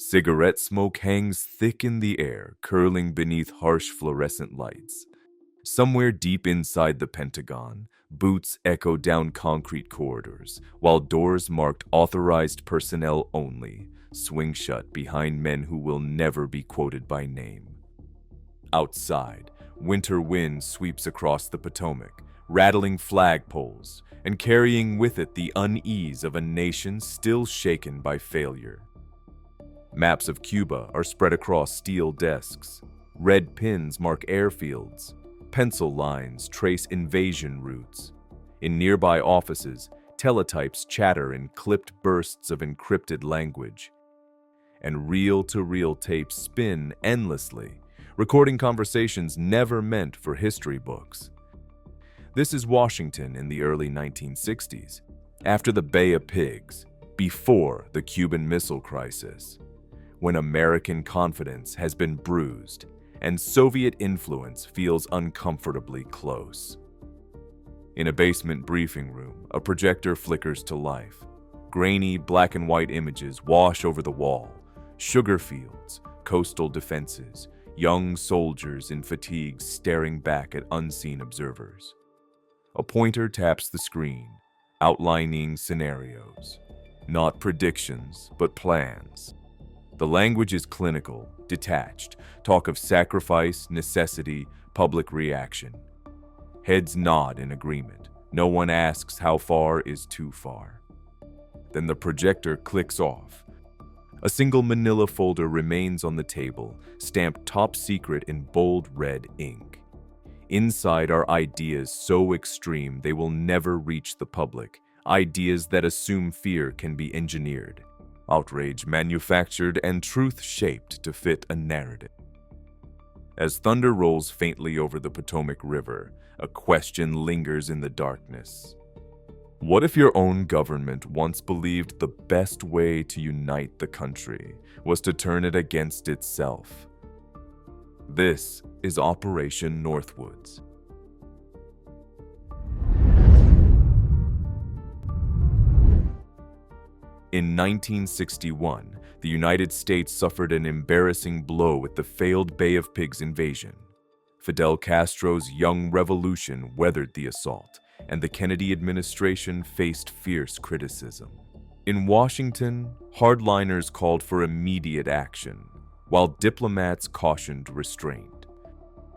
Cigarette smoke hangs thick in the air, curling beneath harsh fluorescent lights. Somewhere deep inside the Pentagon, boots echo down concrete corridors, while doors marked authorized personnel only swing shut behind men who will never be quoted by name. Outside, winter wind sweeps across the Potomac, rattling flagpoles and carrying with it the unease of a nation still shaken by failure. Maps of Cuba are spread across steel desks. Red pins mark airfields. Pencil lines trace invasion routes. In nearby offices, teletypes chatter in clipped bursts of encrypted language. And reel-to-reel tapes spin endlessly, recording conversations never meant for history books. This is Washington in the early 1960s, after the Bay of Pigs, before the Cuban Missile Crisis, when American confidence has been bruised and Soviet influence feels uncomfortably close. In a basement briefing room, a projector flickers to life. Grainy black and white images wash over the wall. Sugar fields, coastal defenses, young soldiers in fatigues staring back at unseen observers. A pointer taps the screen, outlining scenarios. Not predictions, but plans. The language is clinical, detached, talk of sacrifice, necessity, public reaction. Heads nod in agreement. No one asks how far is too far. Then the projector clicks off. A single manila folder remains on the table, stamped top secret in bold red ink. Inside are ideas so extreme they will never reach the public, ideas that assume fear can be engineered, outrage manufactured, and truth shaped to fit a narrative. As thunder rolls faintly over the Potomac River, a question lingers in the darkness. What if your own government once believed the best way to unite the country was to turn it against itself? This is Operation Northwoods. In 1961, the United States suffered an embarrassing blow with the failed Bay of Pigs invasion. Fidel Castro's young revolution weathered the assault, and the Kennedy administration faced fierce criticism. In Washington, hardliners called for immediate action, while diplomats cautioned restraint.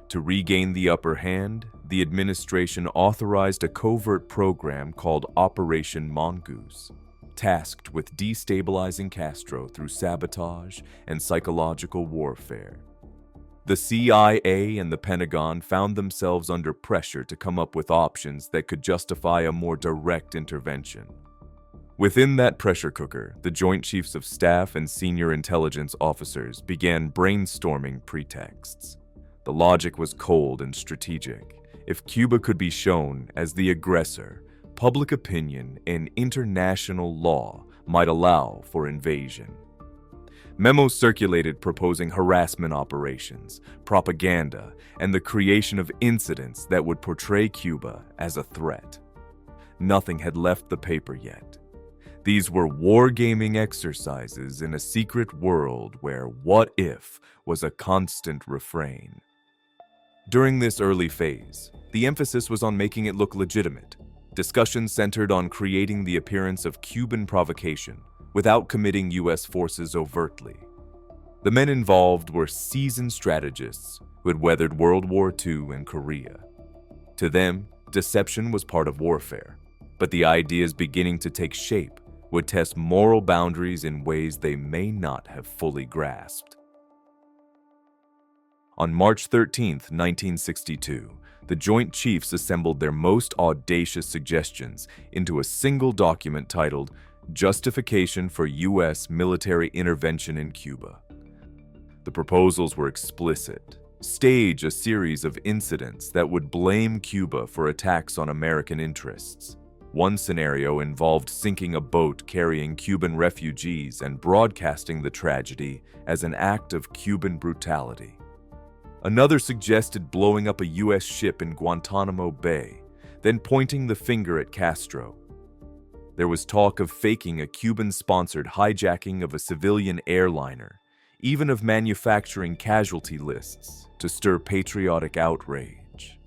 To regain the upper hand, the administration authorized a covert program called Operation Mongoose, tasked with destabilizing Castro through sabotage and psychological warfare. The CIA and the Pentagon found themselves under pressure to come up with options that could justify a more direct intervention. Within that pressure cooker, the Joint Chiefs of Staff and senior intelligence officers began brainstorming pretexts. The logic was cold and strategic. If Cuba could be shown as the aggressor, public opinion and international law might allow for invasion. Memos circulated proposing harassment operations, propaganda, and the creation of incidents that would portray Cuba as a threat. Nothing had left the paper yet. These were wargaming exercises in a secret world where "what if" was a constant refrain. During this early phase, the emphasis was on making it look legitimate. Discussion centered on creating the appearance of Cuban provocation without committing U.S. forces overtly. The men involved were seasoned strategists who had weathered World War II and Korea. To them, deception was part of warfare, but the ideas beginning to take shape would test moral boundaries in ways they may not have fully grasped. On March 13, 1962, the Joint Chiefs assembled their most audacious suggestions into a single document titled Justification for U.S. Military Intervention in Cuba. The proposals were explicit. Stage a series of incidents that would blame Cuba for attacks on American interests. One scenario involved sinking a boat carrying Cuban refugees and broadcasting the tragedy as an act of Cuban brutality. Another suggested blowing up a U.S. ship in Guantanamo Bay, then pointing the finger at Castro. There was talk of faking a Cuban-sponsored hijacking of a civilian airliner, even of manufacturing casualty lists to stir patriotic outrage.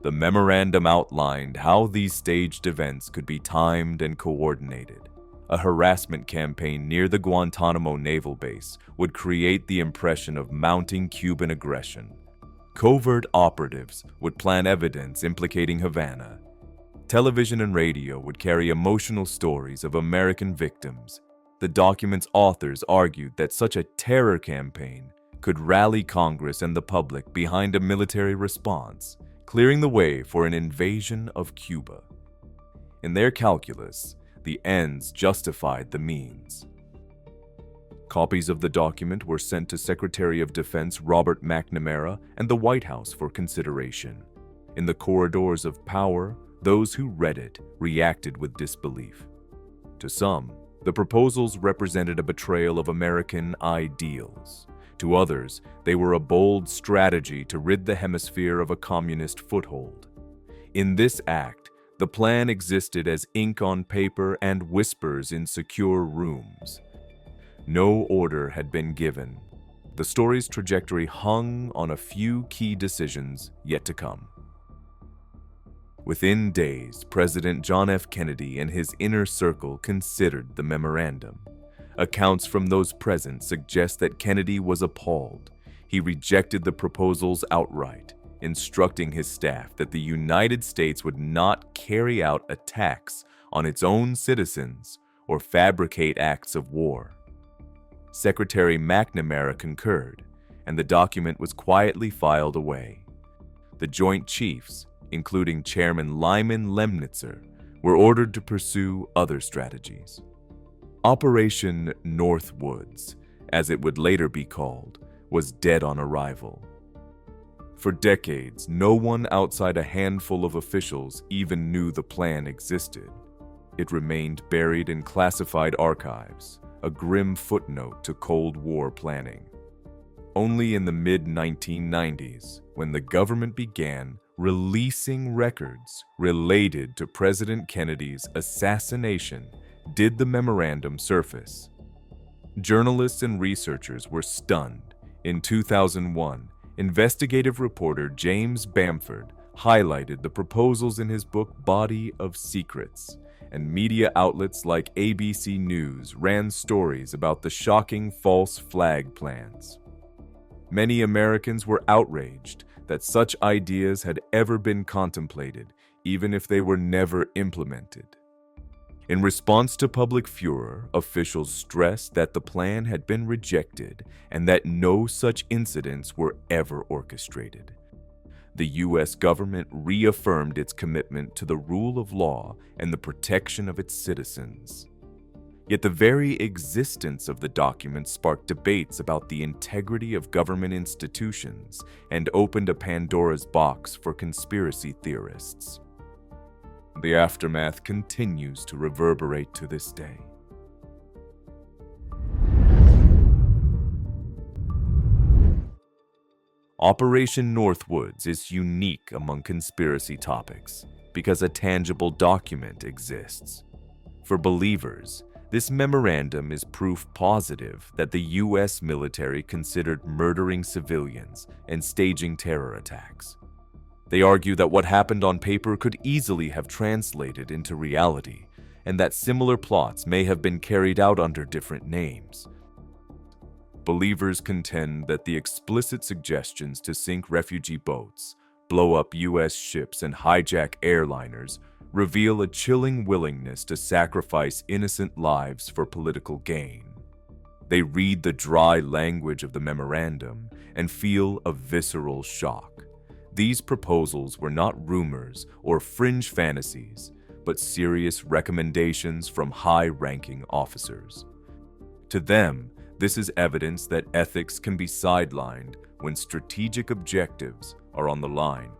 The memorandum outlined how these staged events could be timed and coordinated. A harassment campaign near the Guantanamo naval base would create the impression of mounting Cuban aggression. Covert operatives would plan evidence implicating Havana. Television and radio would carry emotional stories of American victims. The document's authors argued that such a terror campaign could rally Congress and the public behind a military response, clearing the way for an invasion of Cuba. In their calculus, the ends justified the means. Copies of the document were sent to Secretary of Defense Robert McNamara and the White House for consideration. In the corridors of power, those who read it reacted with disbelief. To some, the proposals represented a betrayal of American ideals. To others, they were a bold strategy to rid the hemisphere of a communist foothold. In this act, the plan existed as ink on paper and whispers in secure rooms. No order had been given. The story's trajectory hung on a few key decisions yet to come. Within days, President John F. Kennedy and his inner circle considered the memorandum. Accounts from those present suggest that Kennedy was appalled. He rejected the proposals outright, instructing his staff that the United States would not carry out attacks on its own citizens or fabricate acts of war. Secretary McNamara concurred, and the document was quietly filed away. The Joint Chiefs, including Chairman Lyman Lemnitzer, were ordered to pursue other strategies. Operation Northwoods, as it would later be called, was dead on arrival. For decades, no one outside a handful of officials even knew the plan existed. It remained buried in classified archives, a grim footnote to Cold War planning. Only in the mid-1990s, when the government began releasing records related to President Kennedy's assassination, did the memorandum surface. Journalists and researchers were stunned. In 2001, investigative reporter James Bamford highlighted the proposals in his book Body of Secrets, and media outlets like ABC News ran stories about the shocking false flag plans. Many Americans were outraged that such ideas had ever been contemplated, even if they were never implemented. In response to public furor, officials stressed that the plan had been rejected and that no such incidents were ever orchestrated. The U.S. government reaffirmed its commitment to the rule of law and the protection of its citizens. Yet the very existence of the document sparked debates about the integrity of government institutions and opened a Pandora's box for conspiracy theorists. The aftermath continues to reverberate to this day. Operation Northwoods is unique among conspiracy topics because a tangible document exists. For believers, this memorandum is proof positive that the U.S. military considered murdering civilians and staging terror attacks. They argue that what happened on paper could easily have translated into reality, and that similar plots may have been carried out under different names. Believers contend that the explicit suggestions to sink refugee boats, blow up U.S. ships, and hijack airliners reveal a chilling willingness to sacrifice innocent lives for political gain. They read the dry language of the memorandum and feel a visceral shock. These proposals were not rumors or fringe fantasies, but serious recommendations from high-ranking officers. To them, this is evidence that ethics can be sidelined when strategic objectives are on the line.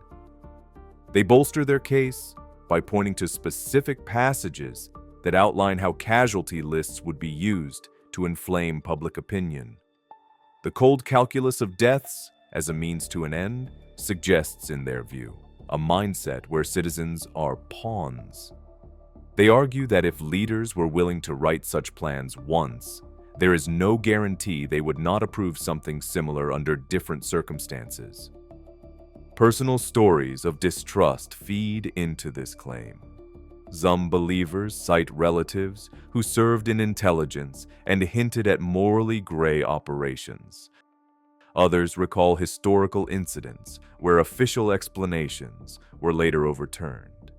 They bolster their case by pointing to specific passages that outline how casualty lists would be used to inflame public opinion. The cold calculus of deaths as a means to an end suggests, in their view, a mindset where citizens are pawns. They argue that if leaders were willing to write such plans once, there is no guarantee they would not approve something similar under different circumstances. Personal stories of distrust feed into this claim. Some believers cite relatives who served in intelligence and hinted at morally gray operations. Others recall historical incidents where official explanations were later overturned.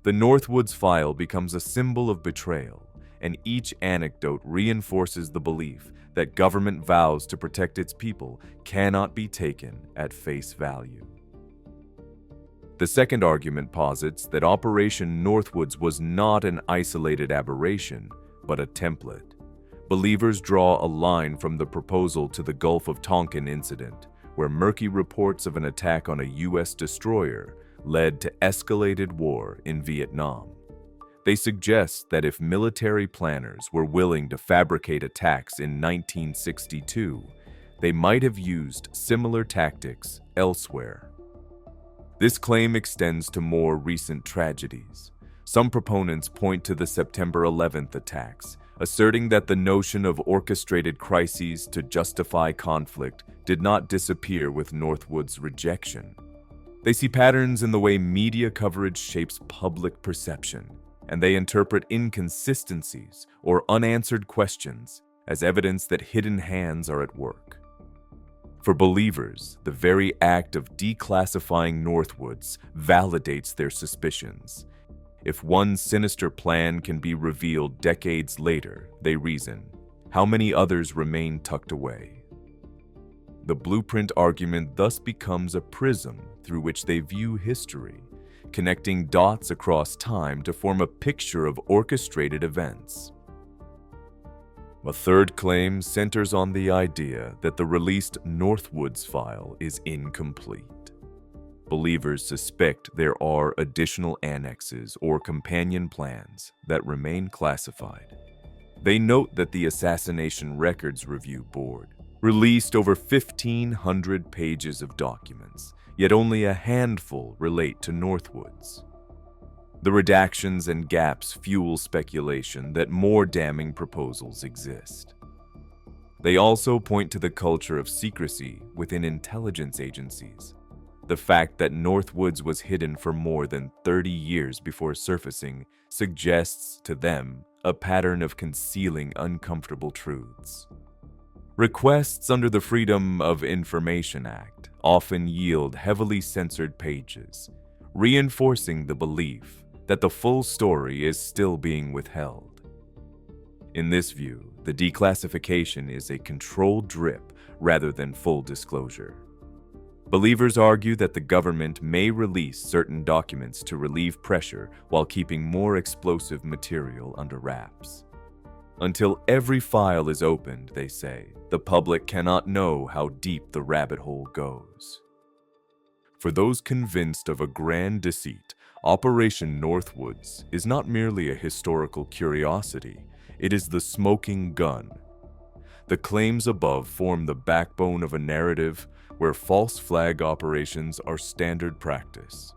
The Northwoods file becomes a symbol of betrayal, and each anecdote reinforces the belief that government vows to protect its people cannot be taken at face value. The second argument posits that Operation Northwoods was not an isolated aberration, but a template. Believers draw a line from the proposal to the Gulf of Tonkin incident, where murky reports of an attack on a U.S. destroyer led to escalated war in Vietnam. They suggest that if military planners were willing to fabricate attacks in 1962, they might have used similar tactics elsewhere. This claim extends to more recent tragedies. Some proponents point to the September 11th attacks, asserting that the notion of orchestrated crises to justify conflict did not disappear with Northwood's rejection. They see patterns in the way media coverage shapes public perception, and they interpret inconsistencies or unanswered questions as evidence that hidden hands are at work. For believers, the very act of declassifying Northwoods validates their suspicions. If one sinister plan can be revealed decades later, they reason, how many others remain tucked away? The blueprint argument thus becomes a prism through which they view history, connecting dots across time to form a picture of orchestrated events. A third claim centers on the idea that the released Northwoods file is incomplete. Believers suspect there are additional annexes or companion plans that remain classified. They note that the Assassination Records Review Board released over 1,500 pages of documents, yet only a handful relate to Northwoods. The redactions and gaps fuel speculation that more damning proposals exist. They also point to the culture of secrecy within intelligence agencies. The fact that Northwoods was hidden for more than 30 years before surfacing suggests to them a pattern of concealing uncomfortable truths. Requests under the Freedom of Information Act often yield heavily censored pages, reinforcing the belief that the full story is still being withheld. In this view, the declassification is a controlled drip rather than full disclosure. Believers argue that the government may release certain documents to relieve pressure while keeping more explosive material under wraps. Until every file is opened, they say, the public cannot know how deep the rabbit hole goes. For those convinced of a grand deceit, Operation Northwoods is not merely a historical curiosity, it is the smoking gun. The claims above form the backbone of a narrative where false flag operations are standard practice.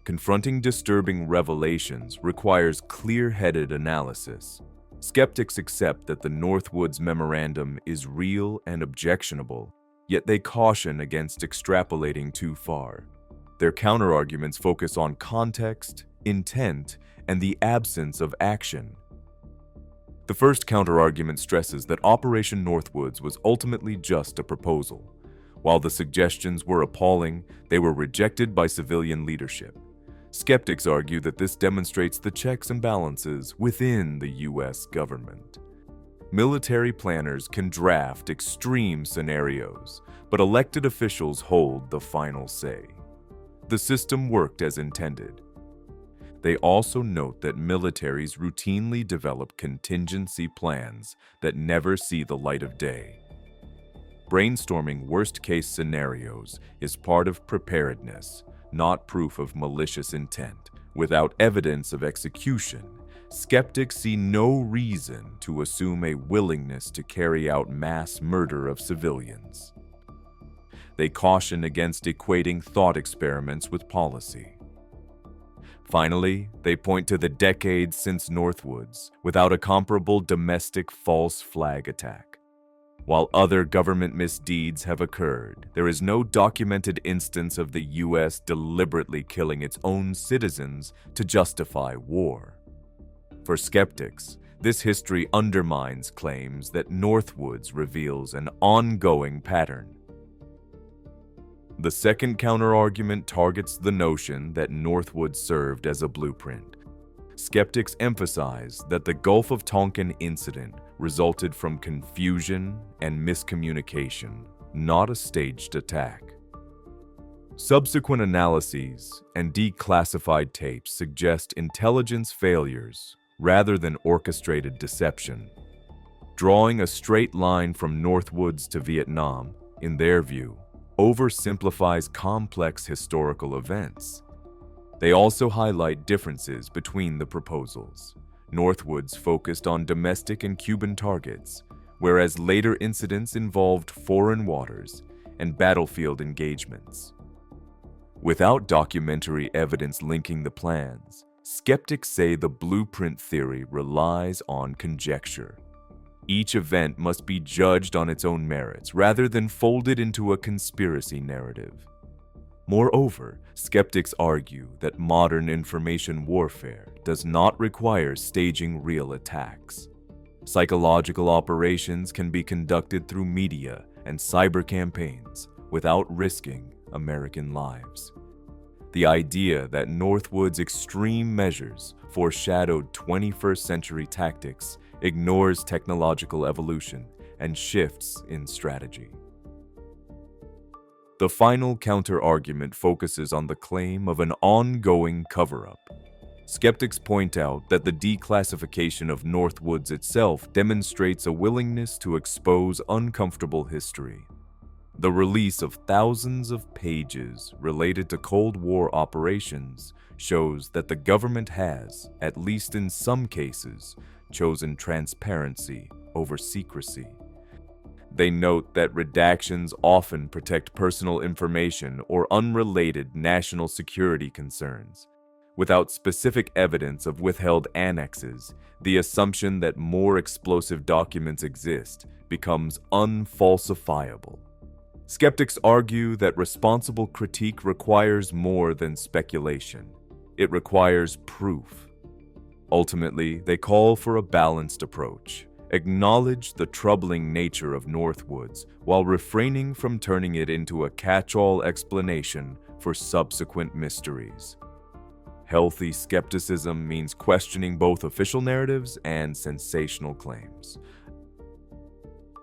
Confronting disturbing revelations requires clear-headed analysis. Skeptics accept that the Northwoods Memorandum is real and objectionable, yet they caution against extrapolating too far. Their counterarguments focus on context, intent, and the absence of action. The first counterargument stresses that Operation Northwoods was ultimately just a proposal. While the suggestions were appalling, they were rejected by civilian leadership. Skeptics argue that this demonstrates the checks and balances within the U.S. government. Military planners can draft extreme scenarios, but elected officials hold the final say. The system worked as intended. They also note that militaries routinely develop contingency plans that never see the light of day. Brainstorming worst-case scenarios is part of preparedness, not proof of malicious intent. Without evidence of execution, skeptics see no reason to assume a willingness to carry out mass murder of civilians. They caution against equating thought experiments with policy. Finally, they point to the decades since Northwoods without a comparable domestic false flag attack. While other government misdeeds have occurred, there is no documented instance of the U.S. deliberately killing its own citizens to justify war. For skeptics, this history undermines claims that Northwoods reveals an ongoing pattern. The second counterargument targets the notion that Northwoods served as a blueprint. Skeptics emphasize that the Gulf of Tonkin incident resulted from confusion and miscommunication, not a staged attack. Subsequent analyses and declassified tapes suggest intelligence failures rather than orchestrated deception. Drawing a straight line from Northwoods to Vietnam, in their view, oversimplifies complex historical events. They also highlight differences between the proposals. Northwoods focused on domestic and Cuban targets, whereas later incidents involved foreign waters and battlefield engagements. Without documentary evidence linking the plans, skeptics say the blueprint theory relies on conjecture. Each event must be judged on its own merits rather than folded into a conspiracy narrative. Moreover, skeptics argue that modern information warfare does not require staging real attacks. Psychological operations can be conducted through media and cyber campaigns without risking American lives. The idea that Northwoods' extreme measures foreshadowed 21st century tactics ignores technological evolution and shifts in strategy. The final counter-argument focuses on the claim of an ongoing cover-up. Skeptics point out that the declassification of Northwoods itself demonstrates a willingness to expose uncomfortable history. The release of thousands of pages related to Cold War operations shows that the government has, at least in some cases, chosen transparency over secrecy. They note that redactions often protect personal information or unrelated national security concerns. Without specific evidence of withheld annexes, the assumption that more explosive documents exist becomes unfalsifiable. Skeptics argue that responsible critique requires more than speculation. It requires proof. Ultimately, they call for a balanced approach. Acknowledge the troubling nature of Northwoods while refraining from turning it into a catch-all explanation for subsequent mysteries. Healthy skepticism means questioning both official narratives and sensational claims.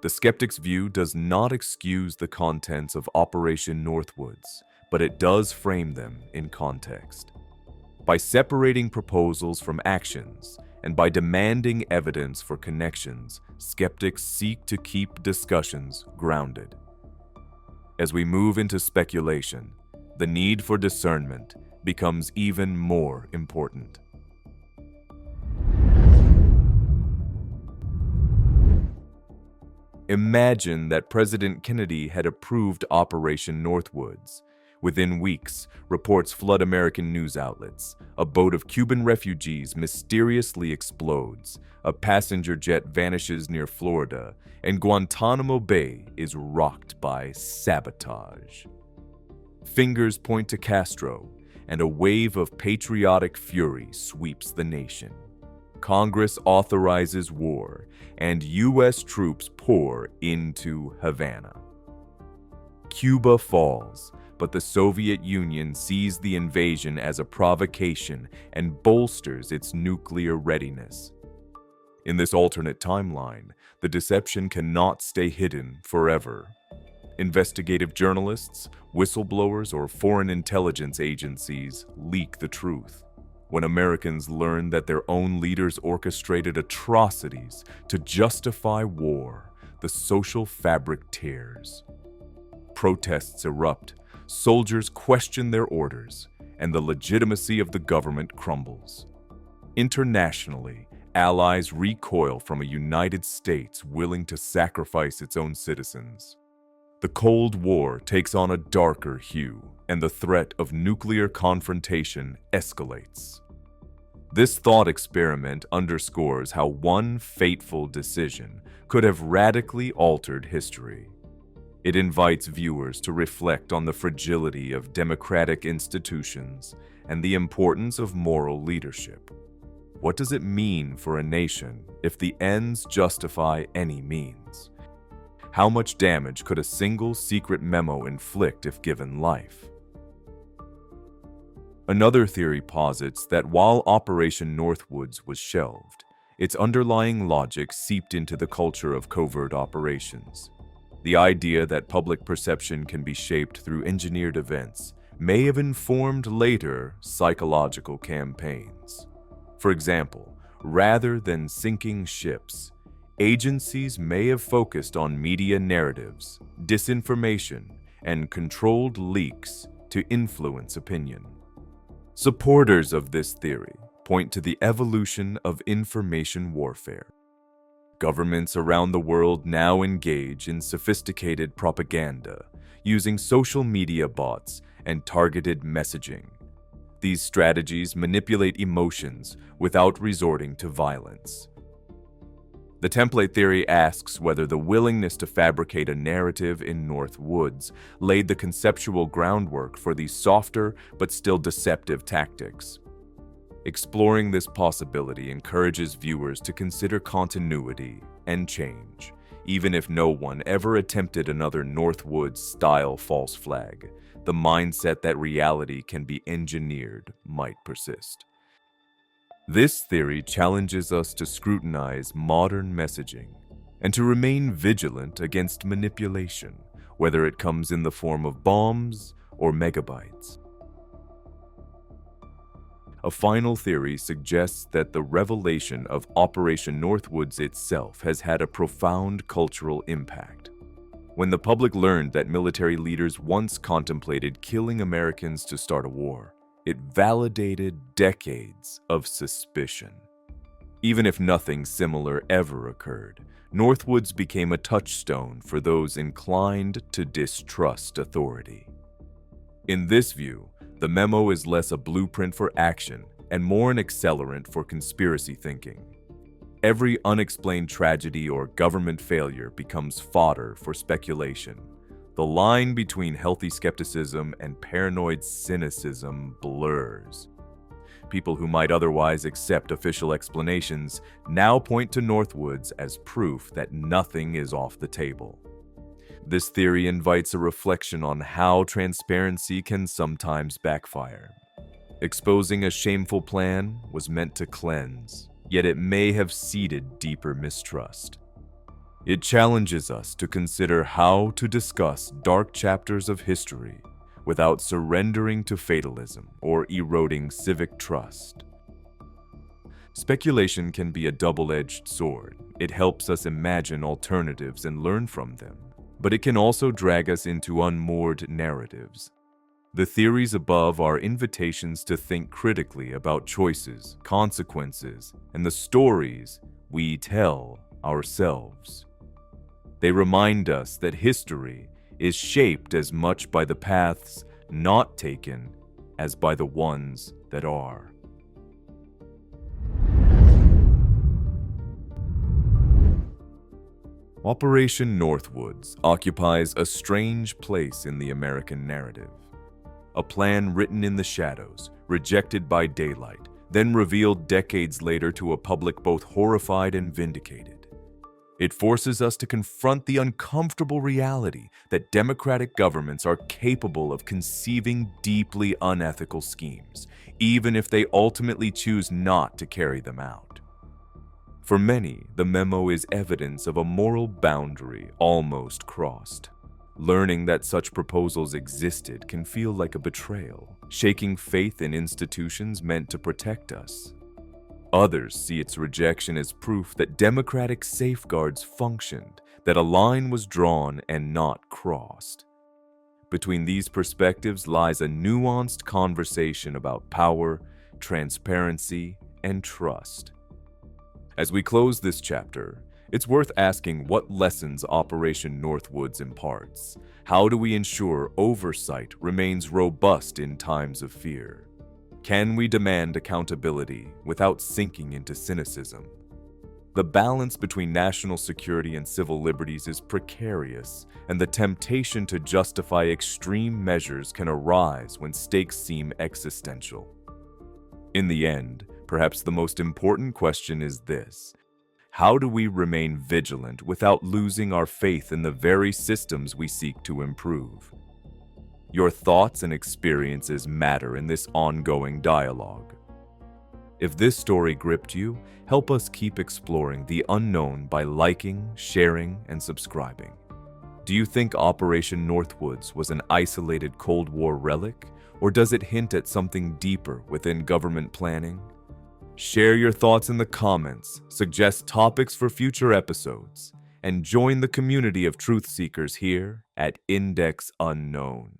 The skeptic's view does not excuse the contents of Operation Northwoods, but it does frame them in context. By separating proposals from actions, and by demanding evidence for connections, skeptics seek to keep discussions grounded. As we move into speculation, the need for discernment becomes even more important. Imagine that President Kennedy had approved Operation Northwoods. Within weeks, reports flood American news outlets. A boat of Cuban refugees mysteriously explodes, a passenger jet vanishes near Florida, and Guantanamo Bay is rocked by sabotage. Fingers point to Castro, and a wave of patriotic fury sweeps the nation. Congress authorizes war, and U.S. troops pour into Havana. Cuba falls, but the Soviet Union sees the invasion as a provocation and bolsters its nuclear readiness. In this alternate timeline, the deception cannot stay hidden forever. Investigative journalists, whistleblowers, or foreign intelligence agencies leak the truth. When Americans learn that their own leaders orchestrated atrocities to justify war, the social fabric tears. Protests erupt, soldiers question their orders, and the legitimacy of the government crumbles. Internationally, allies recoil from a United States willing to sacrifice its own citizens. The Cold War takes on a darker hue, and the threat of nuclear confrontation escalates. This thought experiment underscores how one fateful decision could have radically altered history. It invites viewers to reflect on the fragility of democratic institutions and the importance of moral leadership. What does it mean for a nation if the ends justify any means? How much damage could a single secret memo inflict if given life? Another theory posits that while Operation Northwoods was shelved, its underlying logic seeped into the culture of covert operations. The idea that public perception can be shaped through engineered events may have informed later psychological campaigns. For example, rather than sinking ships, agencies may have focused on media narratives, disinformation, and controlled leaks to influence opinion. Supporters of this theory point to the evolution of information warfare. Governments around the world now engage in sophisticated propaganda, using social media bots and targeted messaging. These strategies manipulate emotions without resorting to violence. The template theory asks whether the willingness to fabricate a narrative in Northwoods laid the conceptual groundwork for these softer but still deceptive tactics. Exploring this possibility encourages viewers to consider continuity and change, even if no one ever attempted another Northwoods-style false flag. The mindset that reality can be engineered might persist. This theory challenges us to scrutinize modern messaging and to remain vigilant against manipulation, whether it comes in the form of bombs or megabytes. A final theory suggests that the revelation of Operation Northwoods itself has had a profound cultural impact. When the public learned that military leaders once contemplated killing Americans to start a war, it validated decades of suspicion. Even if nothing similar ever occurred, Northwoods became a touchstone for those inclined to distrust authority. In this view, the memo is less a blueprint for action and more an accelerant for conspiracy thinking. Every unexplained tragedy or government failure becomes fodder for speculation. The line between healthy skepticism and paranoid cynicism blurs. People who might otherwise accept official explanations now point to Northwoods as proof that nothing is off the table. This theory invites a reflection on how transparency can sometimes backfire. Exposing a shameful plan was meant to cleanse, yet it may have seeded deeper mistrust. It challenges us to consider how to discuss dark chapters of history without surrendering to fatalism or eroding civic trust. Speculation can be a double-edged sword. It helps us imagine alternatives and learn from them, but it can also drag us into unmoored narratives. The theories above are invitations to think critically about choices, consequences, and the stories we tell ourselves. They remind us that history is shaped as much by the paths not taken as by the ones that are. Operation Northwoods occupies a strange place in the American narrative. A plan written in the shadows, rejected by daylight, then revealed decades later to a public both horrified and vindicated. It forces us to confront the uncomfortable reality that democratic governments are capable of conceiving deeply unethical schemes, even if they ultimately choose not to carry them out. For many, the memo is evidence of a moral boundary almost crossed. Learning that such proposals existed can feel like a betrayal, shaking faith in institutions meant to protect us. Others see its rejection as proof that democratic safeguards functioned, that a line was drawn and not crossed. Between these perspectives lies a nuanced conversation about power, transparency, and trust. As we close this chapter, It's worth asking what lessons Operation Northwoods imparts. How do we ensure oversight remains robust in times of fear? Can we demand accountability without sinking into cynicism? The balance between national security and civil liberties is precarious, and the temptation to justify extreme measures can arise when stakes seem existential. In the end, perhaps the most important question is this: how do we remain vigilant without losing our faith in the very systems we seek to improve? Your thoughts and experiences matter in this ongoing dialogue. If this story gripped you, help us keep exploring the unknown by liking, sharing, and subscribing. Do you think Operation Northwoods was an isolated Cold War relic, or does it hint at something deeper within government planning? Share your thoughts in the comments, suggest topics for future episodes, and join the community of truth seekers here at Index Unknown.